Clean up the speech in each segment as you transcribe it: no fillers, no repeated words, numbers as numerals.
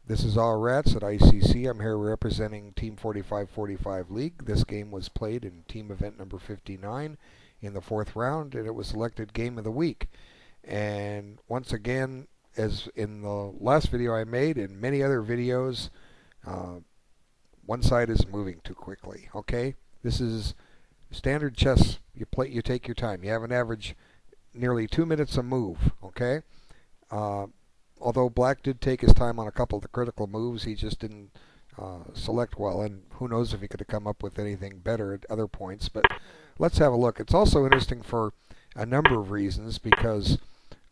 This is All Rats at ICC. I'm here representing Team 4545 League. This game was played in team event number 59 in the 4th round, and it was selected Game of the Week. And once again, as in the last video I made and many other videos, one side is moving too quickly. Okay, this is standard chess. You take your time. You have an average nearly 2 minutes a move. Okay. Although Black did take his time on a couple of the critical moves, he just didn't select well, and who knows if he could have come up with anything better at other points. But let's have a look. It's also interesting for a number of reasons, because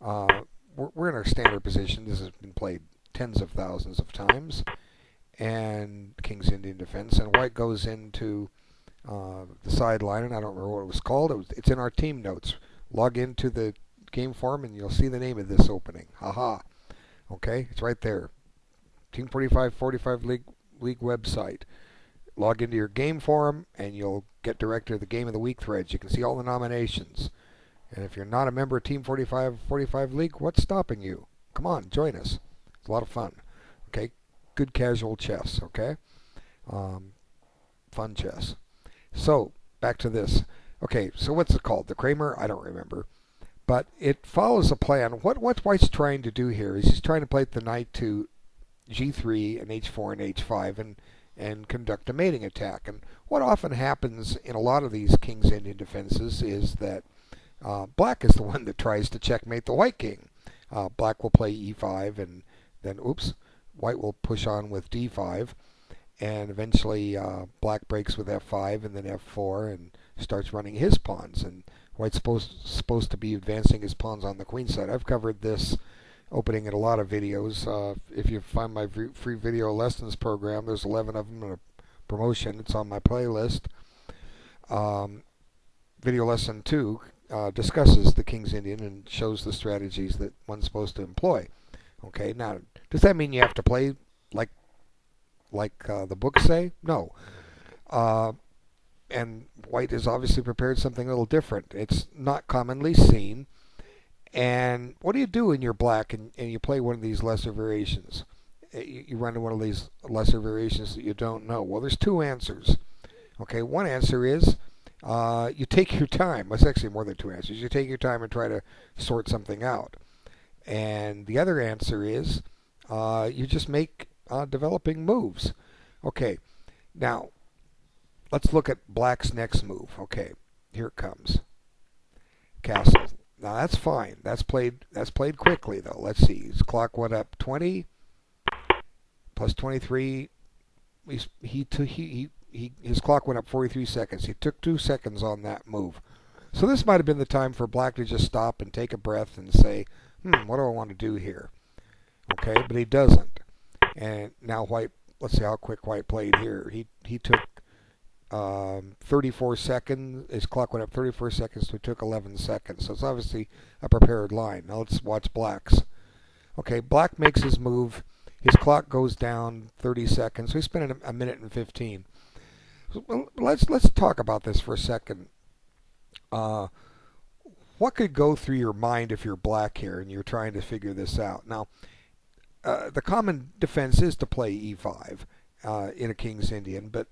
we're in our standard position. This has been played tens of thousands of times, and King's Indian defense, and White goes into the sideline, and I don't remember what it was called. It's in our team notes. Log into the game forum and you'll see the name of this opening. Haha. Okay, it's right there. Team4545 League website. Log into your game forum and you'll get directed to the Game of the Week threads. You can see all the nominations. And if you're not a member of Team 4545 League, what's stopping you? Come on, join us. It's a lot of fun. Okay, good casual chess. Okay, fun chess. So back to this. Okay, so what's it called? The Kramer? I don't remember. But it follows a plan. What White's trying to do here is he's trying to play the knight to G3 and H4 and H5 and conduct a mating attack. And what often happens in a lot of these King's Indian defenses is that Black is the one that tries to checkmate the White King. Black will play E5 and then, oops, White will push on with D5. And eventually Black breaks with F5 and then F4 and starts running his pawns. And White's supposed to be advancing his pawns on the queen side. I've covered this opening in a lot of videos. If you find my free video lessons program, there's 11 of them in a promotion. It's on my playlist. Video lesson 2 discusses the King's Indian and shows the strategies that one's supposed to employ. Okay, now does that mean you have to play like the books say? No. And White has obviously prepared something a little different. It's not commonly seen. And what do you do when you're Black and you play one of these lesser variations? You run into one of these lesser variations that you don't know. Well, there's two answers. Okay, one answer is you take your time. It's actually more than two answers. You take your time and try to sort something out. And the other answer is you just make developing moves. Okay, now let's look at Black's next move. Okay, here it comes. Castle. Now that's fine. That's played quickly though. Let's see. His clock went up 20 plus 23. His clock went up 43 seconds. He took 2 seconds on that move. So this might have been the time for Black to just stop and take a breath and say, what do I want to do here? Okay, but he doesn't. And now White, let's see how quick White played here. He took 34 seconds. His clock went up 34 seconds, so it took 11 seconds. So it's obviously a prepared line. Now let's watch Black's. Okay, Black makes his move. His clock goes down 30 seconds. So he spent a minute and 15. So, let's talk about this for a second. What could go through your mind if you're Black here and you're trying to figure this out? Now, the common defense is to play E5 in a King's Indian, but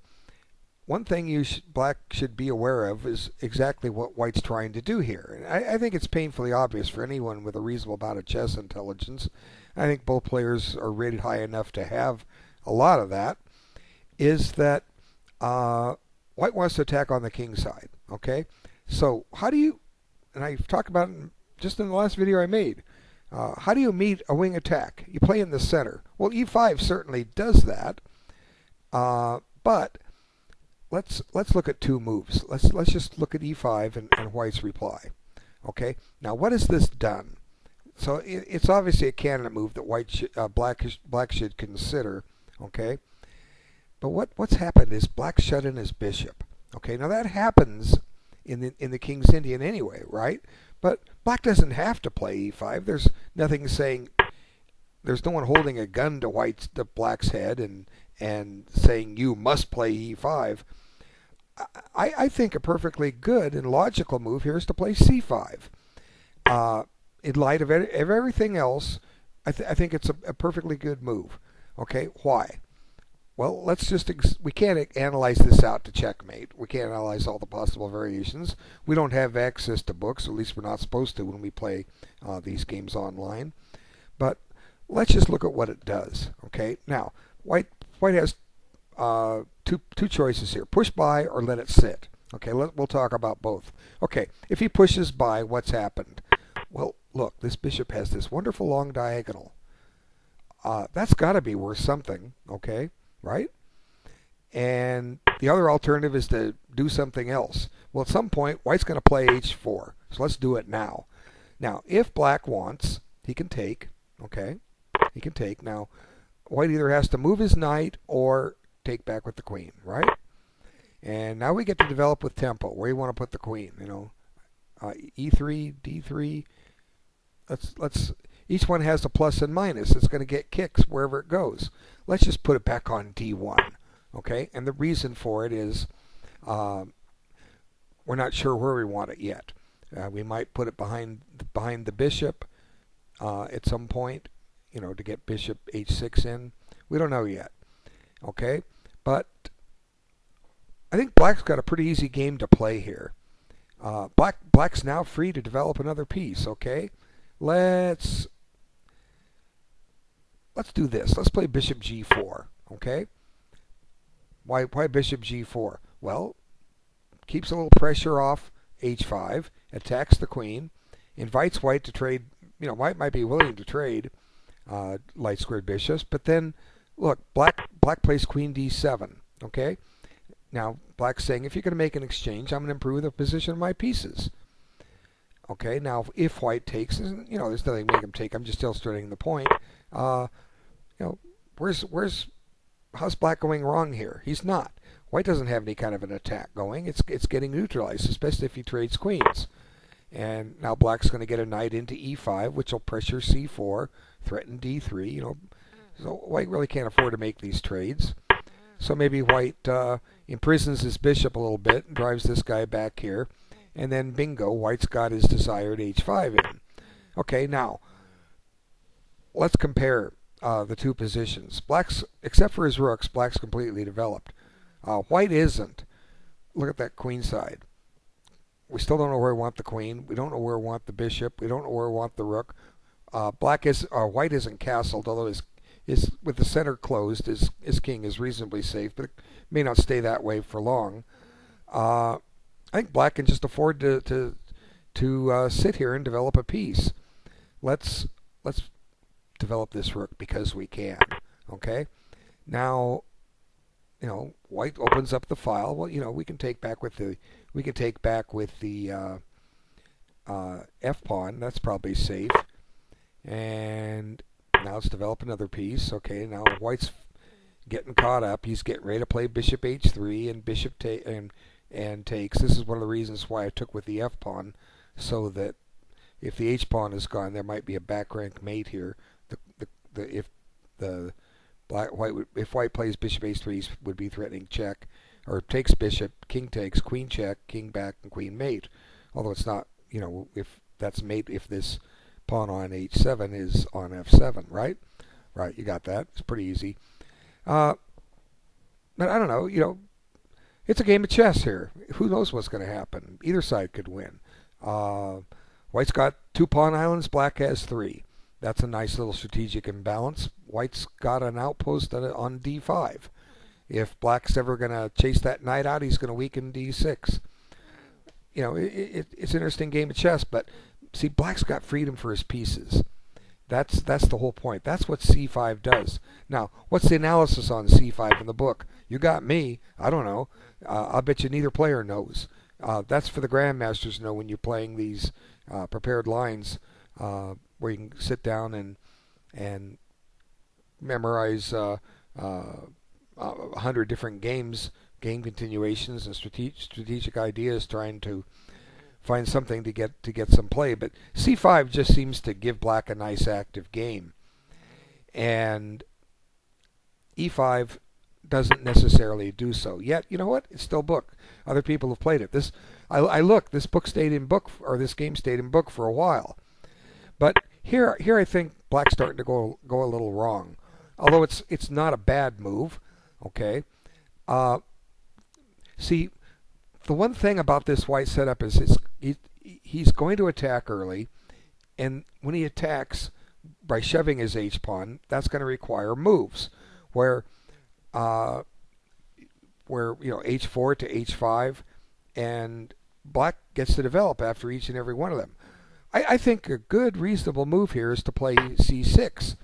one thing Black should be aware of is exactly what White's trying to do here. And I think it's painfully obvious for anyone with a reasonable amount of chess intelligence. I think both players are rated high enough to have a lot of that. Is that White wants to attack on the king side. Okay, so how do you? And I've talked about it just in the last video I made. How do you meet a wing attack? You play in the center. Well, E5 certainly does that, but let's look at two moves. Let's just look at E5 and White's reply. Okay. Now, what has this done? So it's obviously a candidate move that Black should consider. Okay. But what's happened is Black shut in his bishop. Okay. Now that happens in the King's Indian anyway, right? But Black doesn't have to play E5. There's nothing saying. There's no one holding a gun to Black's head and saying you must play E5. I think a perfectly good and logical move here is to play C5. In light of everything else, I think it's a perfectly good move. Okay, why? Well, let's just, we can't analyze this out to checkmate. We can't analyze all the possible variations. We don't have access to books, at least we're not supposed to when we play these games online. But let's just look at what it does. Okay, now, white has two choices here. Push by or let it sit. Okay, we'll talk about both. Okay, if he pushes by, what's happened? Well, look, this bishop has this wonderful long diagonal. That's got to be worth something, okay, right? And the other alternative is to do something else. Well, at some point, white's going to play h4. So let's do it now. Now, if black wants, he can take, okay? He can take. Now, white either has to move his knight or take back with the queen, right? And now we get to develop with tempo. Where you want to put the queen, you know, e3, d3. Let's. Each one has a plus and minus. It's going to get kicks wherever it goes. Let's just put it back on d1, okay? And the reason for it is we're not sure where we want it yet. We might put it behind the bishop at some point, you know, to get bishop h6 in. We don't know yet, okay? But I think black's got a pretty easy game to play here. Black's now free to develop another piece, okay? Let's do this. Let's play bishop g4, okay? Why bishop g4? Well, keeps a little pressure off h5, attacks the queen, invites white to trade. You know, white might be willing to trade light squared bishops, but then, look, black plays queen d7, okay? Now, black's saying, if you're going to make an exchange, I'm going to improve the position of my pieces. Okay, now if white takes, you know, there's nothing to make him take. I'm just illustrating the point. You know, how's black going wrong here? He's not. White doesn't have any kind of an attack going. It's getting neutralized, especially if he trades queens. And now black's going to get a knight into e5, which will pressure c4, threaten d3. You know, so white really can't afford to make these trades. So maybe white imprisons his bishop a little bit and drives this guy back here. And then bingo, white's got his desired h5 in. Okay, now, let's compare the two positions. Black's, except for his rooks, black's completely developed. White isn't. Look at that queen side. We still don't know where we want the queen. We don't know where we want the bishop. We don't know where we want the rook. White isn't castled, although his with the center closed, his king is reasonably safe, but it may not stay that way for long. I think black can just afford to sit here and develop a piece. Let's develop this rook because we can. Okay. Now, you know, white opens up the file. Well, you know, we can take back with the f pawn. That's probably safe. And now let's develop another piece. Okay. Now white's getting caught up. He's getting ready to play bishop h3 and bishop and takes. This is one of the reasons why I took with the f pawn, so that if the h pawn is gone, there might be a back rank mate here. If white plays bishop h3, would be threatening check, or takes bishop, king takes, queen check, king back, and queen mate. Although it's not, you know, if that's mate, if this pawn on h7 is on f7, right? Right, you got that. It's pretty easy. But I don't know, you know, it's a game of chess here. Who knows what's going to happen? Either side could win. White's got 2 pawn islands, black has 3. That's a nice little strategic imbalance. White's got an outpost on d5. If black's ever going to chase that knight out, he's going to weaken d6. You know, it's an interesting game of chess, but see, black's got freedom for his pieces. That's the whole point. That's what c5 does. Now, what's the analysis on c5 in the book? You got me. I don't know. I'll bet you neither player knows. That's for the grandmasters to know when you're playing these prepared lines, where you can sit down and memorize 100 different games, game continuations, and strategic ideas, trying to find something to get some play. But c5 just seems to give black a nice active game, and e5 doesn't necessarily do so. Yet, you know what? It's still book. Other people have played it. This book stayed in book, or this game stayed in book for a while. But here I think black's starting to go a little wrong. although it's not a bad move. Okay. See, the one thing about this white setup is he's going to attack early, and when he attacks by shoving his H pawn, that's going to require moves where uh, H4 to H5, and Black gets to develop after each and every one of them. I think a good, reasonable move here is to play C6.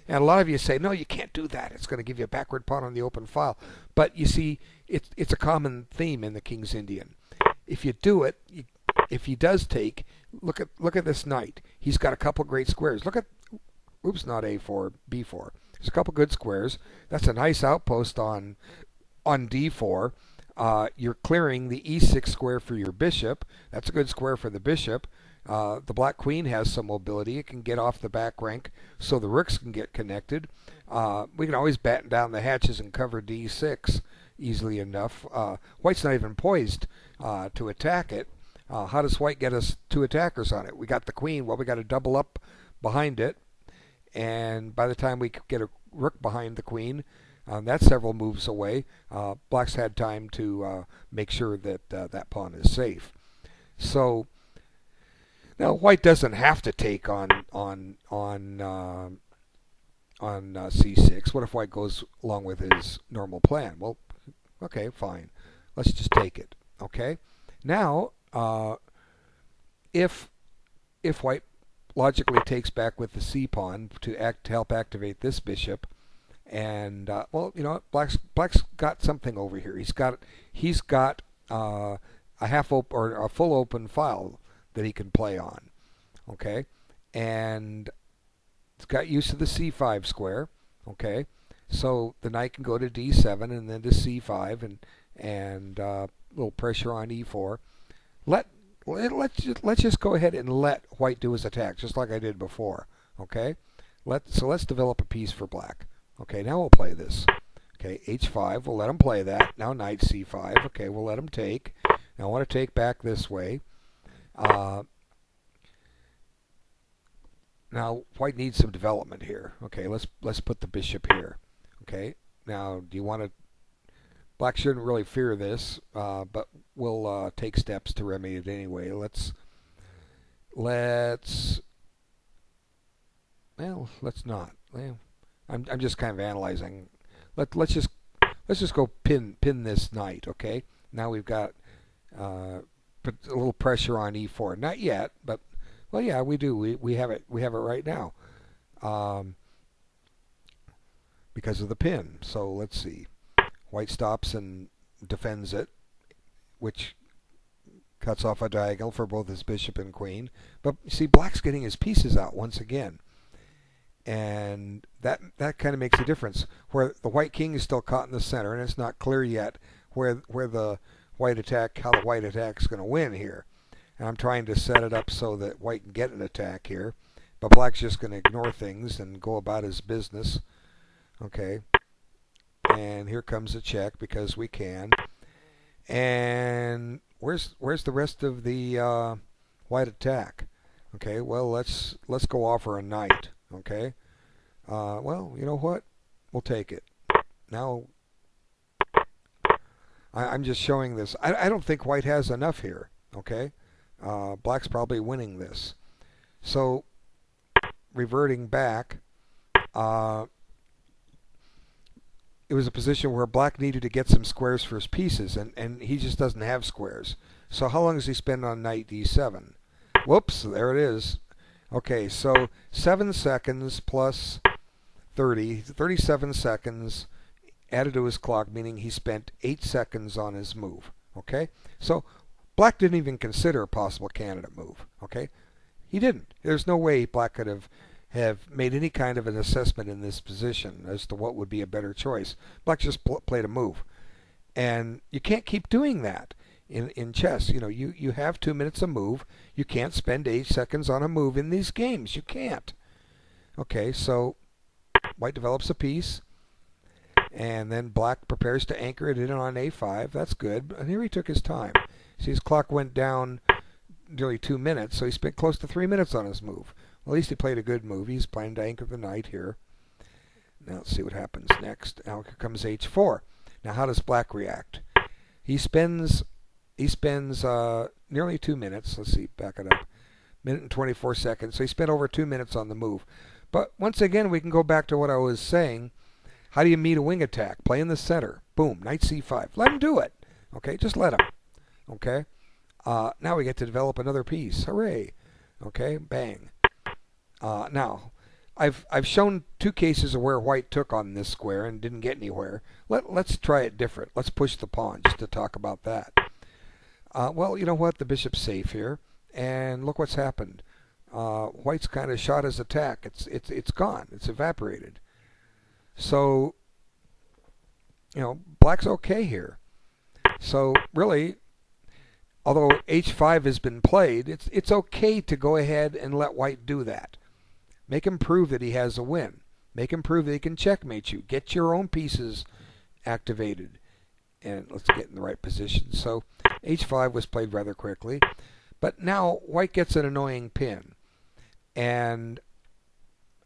And a lot of you say, no, you can't do that. It's going to give you a backward pawn on the open file. But you see, it's a common theme in the King's Indian. If you do it, if he does take, look at this knight. He's got a couple great squares. Look at, oops, not A4, B4. There's a couple good squares. That's a nice outpost on D4. You're clearing the E6 square for your bishop. That's a good square for the bishop. The black queen has some mobility. It can get off the back rank so the rooks can get connected. We can always batten down the hatches and cover D6 easily enough. White's not even poised to attack it. How does white get us two attackers on it? We got the queen. Well, we got to double up behind it. And by the time we get a rook behind the queen, that's several moves away. Black's had time to make sure that that pawn is safe. So now white doesn't have to take on C6. What if white goes along with his normal plan? Well, okay, fine. Let's just take it. Okay. Now, if white logically takes back with the C pawn to help activate this bishop, and well, you know, black's got something over here. He's got a half open or a full open file that he can play on. Okay, and it's got use of the C5 square. Okay, so the knight can go to D7 and then to C5 and a little pressure on E4. Let's just go ahead and let white do his attack, just like I did before. Okay, let's develop a piece for black. Okay, now we'll play this. Okay, H5, we'll let him play that. Now knight C5. Okay, we'll let him take. Now I want to take back this way. Now white needs some development here. Okay, let's put the bishop here. Okay, now do you want to? Black shouldn't really fear this, but we'll take steps to remedy it anyway. Let's not. Well, I'm just kind of analyzing. Let's just go pin this knight. Okay, now we've got put a little pressure on E4. Not yet, but well, yeah, we do. We have it right now because of the pin. So let's see. White stops and defends it, which cuts off a diagonal for both his bishop and queen. But you see, black's getting his pieces out once again, and that kind of makes a difference. Where the white king is still caught in the center, and it's not clear yet where the white attack, how the white attack is going to win here. And I'm trying to set it up so that white can get an attack here, but black's just going to ignore things and go about his business. Okay. And here comes a check because we can. And where's the rest of the white attack? Okay, well let's go offer a knight. Okay, well, you know what? We'll take it. Now I'm just showing this. I don't think white has enough here. Okay, black's probably winning this. So reverting back. It was a position where black needed to get some squares for his pieces, and he just doesn't have squares. So how long does he spend on knight D7? Whoops, there it is. Okay, so 7 seconds plus 37 seconds added to his clock, meaning he spent 8 seconds on his move. Okay, so black didn't even consider a possible candidate move. Okay, he didn't. There's no way black could have made any kind of an assessment in this position as to what would be a better choice. Black just played a move. And you can't keep doing that in chess. You know, you have 2 minutes a move. You can't spend 8 seconds on a move in these games. You can't. Okay, so white develops a piece. And then black prepares to anchor it in on A5. That's good. And here he took his time. See, his clock went down nearly 2 minutes, so he spent close to 3 minutes on his move. Well, at least he played a good move. He's planning to anchor the knight here. Now let's see what happens next. Now here comes h4. Now how does black react? He spends nearly 2 minutes. Let's see, back it up. Minute and 24 seconds. So he spent over 2 minutes on the move. But once again, we can go back to what I was saying. How do you meet a wing attack? Play in the center. Boom, knight c5. Let him do it. Okay, just let him. Okay. Now we get to develop another piece. Hooray. Okay, bang. Now, I've shown 2 cases of where white took on this square and didn't get anywhere. Let's try it different. Let's push the pawn just to talk about that. Well, you know what? The bishop's safe here, and look what's happened. White's kind of shot his attack. It's gone. It's evaporated. So, you know, black's okay here. So really, although h5 has been played, it's okay to go ahead and let white do that. Make him prove that he has a win. Make him prove that he can checkmate you. Get your own pieces activated. And let's get in the right position. So h5 was played rather quickly. But now white gets an annoying pin. And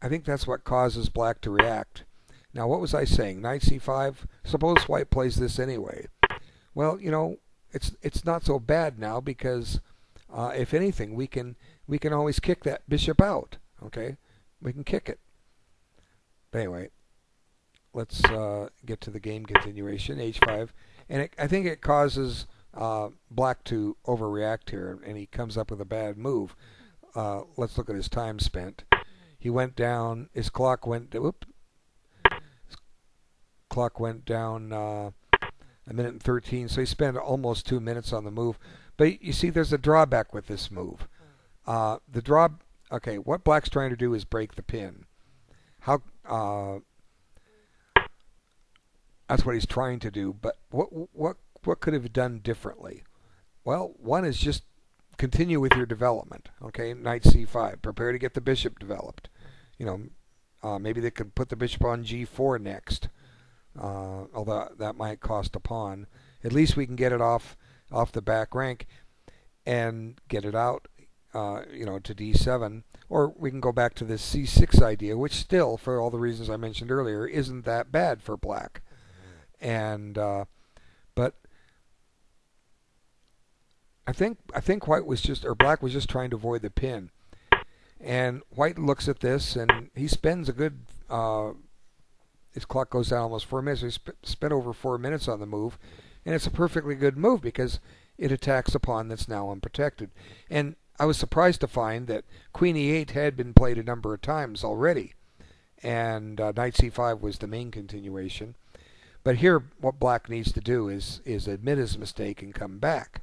I think that's what causes black to react. Now what was I saying? Knight c5? Suppose white plays this anyway. Well, you know, it's not so bad now because if anything, we can always kick that bishop out. Okay? We can kick it. But anyway, let's get to the game continuation. h5. And I think it causes black to overreact here, and he comes up with a bad move. Let's look at his time spent. He went down, his clock went, down a minute and 13, so he spent almost 2 minutes on the move. But you see, there's a drawback with this move. Okay, what black's trying to do is break the pin. That's what he's trying to do. But what could have done differently? Well, one is just continue with your development. Okay, knight c5. Prepare to get the bishop developed. You know, maybe they could put the bishop on g4 next. Although that might cost a pawn. At least we can get it off the back rank and get it out, you know, to d7. Or we can go back to this c6 idea, which still, for all the reasons I mentioned earlier, isn't that bad for black. And but I think white was just, or black was just trying to avoid the pin. And white looks at this and he spends a good. His clock goes down almost 4 minutes. So he spent over 4 minutes on the move, and it's a perfectly good move because it attacks a pawn that's now unprotected. And I was surprised to find that Queen E8 had been played a number of times already, and Knight C5 was the main continuation. But here, what black needs to do is admit his mistake and come back.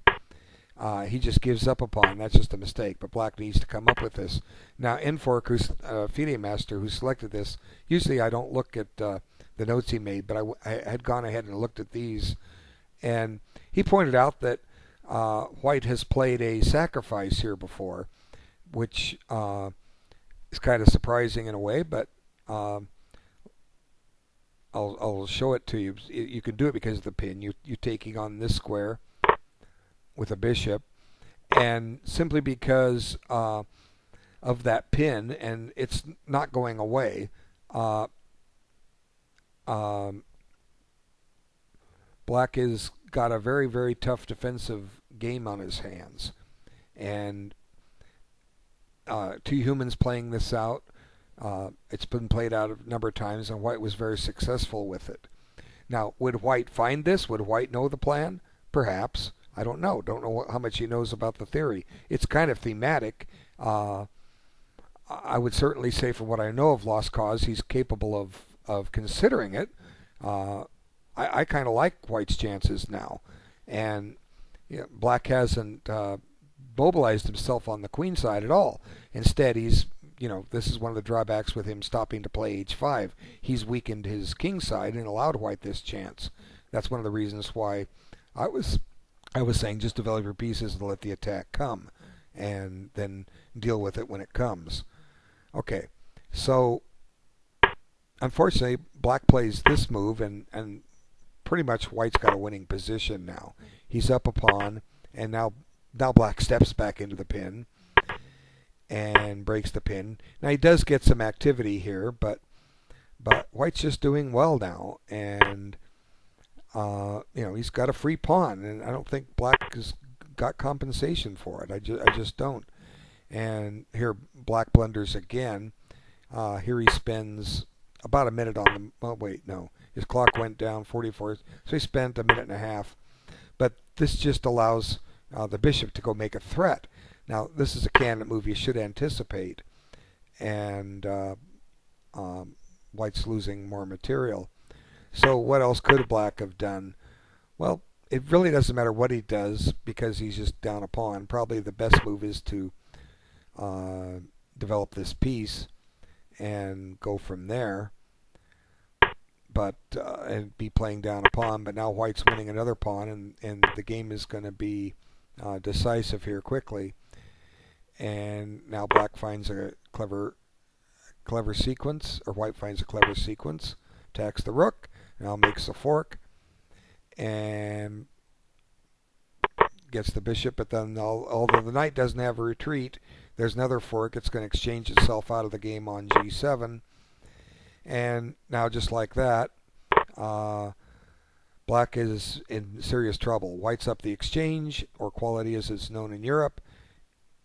He just gives up a pawn. That's just a mistake. But black needs to come up with this. Now, N4, who's FIDE master, who selected this, usually I don't look at the notes he made, but I had gone ahead and looked at these. And he pointed out that white has played a sacrifice here before, which is kind of surprising in a way, but I'll show it to you. You can do it because of the pin. You're taking on this square with a bishop, and simply because of that pin, and it's not going away, black has got a very, very tough defensive game on his hands. And 2 humans playing this out, it's been played out a number of times, and white was very successful with it. Now, would white find this? Would white know the plan? Perhaps. I don't know. Don't know how much he knows about the theory. It's kind of thematic. I would certainly say, from what I know of Lost Cause, he's capable of considering it. I kind of like white's chances now. And you know, black hasn't mobilized himself on the queen side at all. Instead, he's, you know, this is one of the drawbacks with him stopping to play h5. He's weakened his king side and allowed white this chance. That's one of the reasons why I was saying just develop your pieces and let the attack come, and then deal with it when it comes. Okay, so unfortunately, black plays this move, and pretty much white's got a winning position now. He's up a pawn, and now black steps back into the pin and breaks the pin. Now he does get some activity here, but But White's just doing well now, and he's got a free pawn, and I don't think Black has got compensation for it. I just don't. And here Black blunders again. Here he spends about a minute on the. Oh wait, no, his clock went down 44, so he spent a minute and a half. But this just allows the bishop to go make a threat. Now this is a candidate move you should anticipate, and White's losing more material. So what else could Black have done? Well, it really doesn't matter what he does because he's just down a pawn. Probably the best move is to develop this piece and go from there. But and be playing down a pawn. But now White's winning another pawn, and the game is going to be decisive here quickly. And now Black finds a clever sequence, or White finds a clever sequence, attacks the rook, now makes a fork, and gets the bishop. But then, although the knight doesn't have a retreat, there's another fork. It's going to exchange itself out of the game on g7. And now, just like that, Black is in serious trouble. White's up the exchange, or quality as it's known in Europe,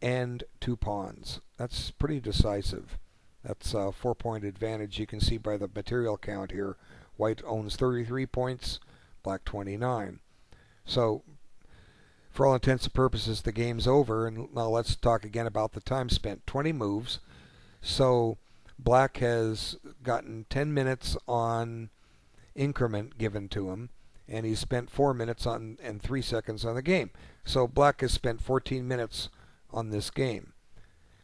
and 2 pawns. That's pretty decisive. That's a 4-point advantage. You can see by the material count here, White owns 33 points, Black 29. So, for all intents and purposes, the game's over. And now let's talk again about the time spent. 20 moves. So Black has gotten 10 minutes on increment given to him, and he's spent 4 minutes on and 3 seconds on the game. So Black has spent 14 minutes on this game.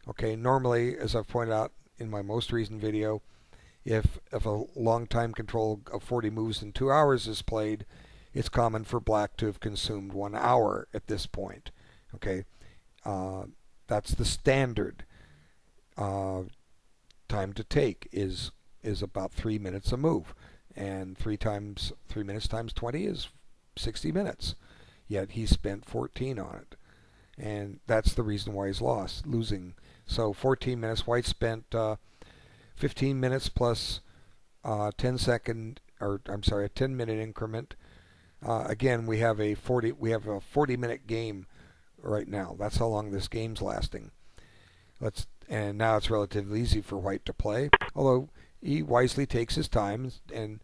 Okay, normally, as I've pointed out in my most recent video, if a long time control of 40 moves in 2 hours is played, it's common for Black to have consumed 1 hour at this point. Okay, that's the standard time to take is about 3 minutes a move, and 3 minutes times 20 is 60 minutes. Yet he spent 14 on it, and that's the reason why he's losing. So 14 minutes. White spent 15 minutes plus 10 minute increment. Again, we have a 40-minute game right now. That's how long this game's lasting. And now it's relatively easy for White to play, although he wisely takes his time and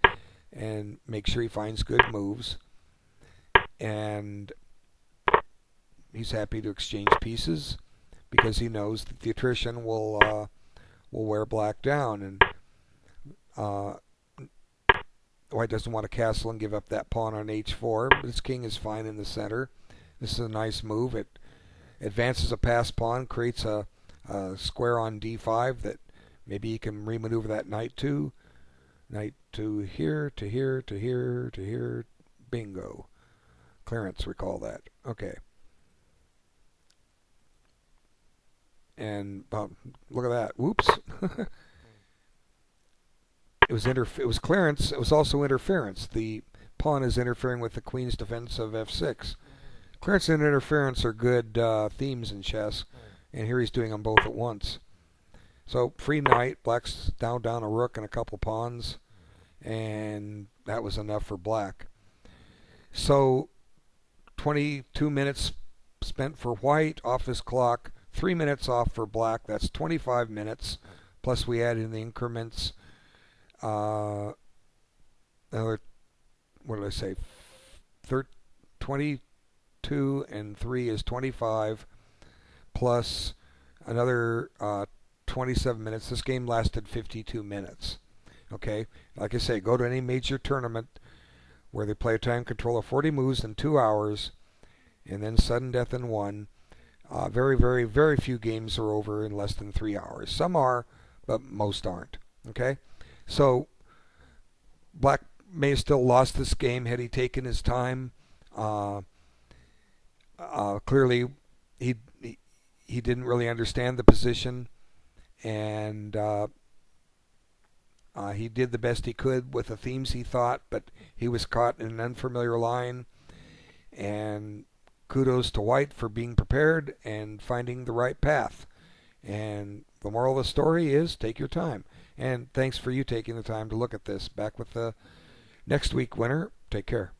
makes sure he finds good moves. And he's happy to exchange pieces because he knows that the attrition will wear Black down, and White doesn't want to castle and give up that pawn on h4, but his king is fine in the center. This is a nice move. It advances a passed pawn, creates a square on d5 that maybe he can remaneuver that knight to. Knight to here, to here, to here, to here. Bingo. Clearance, we call that. Okay. And look at that. Whoops. It was clearance. It was also interference. The pawn is interfering with the queen's defense of f6. Clearance and interference are good themes in chess, and here he's doing them both at once. So free knight. Black's down a rook and a couple pawns, and that was enough for Black. So 22 minutes spent for White off his clock. 3 minutes off for Black. That's 25 minutes. Plus we add in the increments. What did I say? 22 and 3 is 25. Plus another 27 minutes. This game lasted 52 minutes. Okay? Like I say, go to any major tournament where they play a time control of 40 moves in 2 hours and then sudden death in 1. Very, very, very few games are over in less than 3 hours. Some are, but most aren't. Okay? So, Black may have still lost this game had he taken his time. Clearly, he didn't really understand the position, and he did the best he could with the themes he thought, but he was caught in an unfamiliar line. And kudos to White for being prepared and finding the right path. And the moral of the story is take your time. And thanks for you taking the time to look at this. Back with the next week winner. Take care.